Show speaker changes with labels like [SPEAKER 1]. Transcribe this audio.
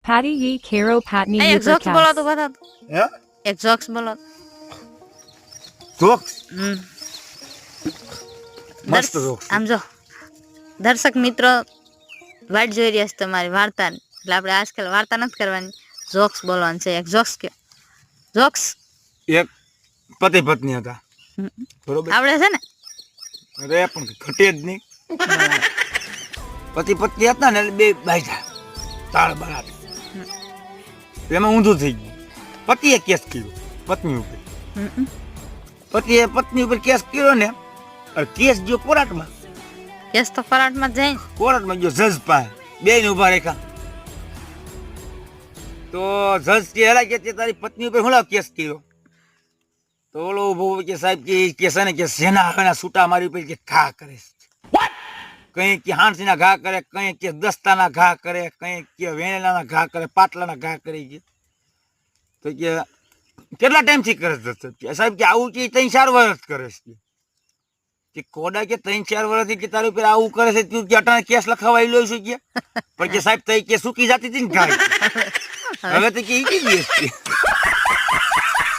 [SPEAKER 1] Patty ye Caro Patney
[SPEAKER 2] એક jokes બોલો તો
[SPEAKER 1] Ubercast.
[SPEAKER 2] બધા
[SPEAKER 3] હે
[SPEAKER 2] એક જોક્સ બોલો
[SPEAKER 3] જોક્સ
[SPEAKER 2] હમ
[SPEAKER 3] મસ્ત જોક્સ
[SPEAKER 2] આમ જો દર્શક મિત્રો વાટ જોઈ રહ્યા છે તમારી વાર્તા એટલે આપણે આજકાલ વાર્તા નથી કરવાની જોક્સ બોલવાનું છે એક જોક્સ કે જોક્સ
[SPEAKER 3] એક પતિ પત્ની હતા બરોબર
[SPEAKER 2] આવડે છે ને
[SPEAKER 3] અરે પણ ઘટે જ નહીં પતિ પત્ની હતા ને એટલે બે બાજા તાળ બરાબર એમાં ઊંધું થઈ ગયું પતિએ કેસ કર્યો પત્ની ઉપર પતિએ પત્ની ઉપર કેસ કર્યો ને અને કેસ ગયો કોર્ટમાં
[SPEAKER 2] કેસ તો ફરાટમાં જ જાય
[SPEAKER 3] કોર્ટમાં ગયો જજ પાસે બેને ઉભા રાખ્યા તો જજ કે હેલા કે તે તારી પત્ની ઉપર હું કેસ કર્યો તો ઓલો ઉભો કે સાહેબ કે કેસ ને કે સેના હવેના છૂટા મારી ઉપર કે ઘા કરે કઈ કે હાંસીના ઘા કરે કઈ કે દસ્તાના ઘા કરે કઈ કે વેણેલાના ઘા કરે પાટલાના ઘા કરે છે તો કે કેટલા ટાઈમથી કરે છે કે સાહેબ કે આવું કે 3-4 વર્ષ કરે છે કે કોડા કે 3-4 વર્ષથી કે તારી ઉપર આવું કરે છે તું કે અટાણે કેસ લખાવાઈ લો છે કે પણ કે સાહેબ તઈ કે સુકી જાતી હતી ને ઘા હવે તો કે ઈ કે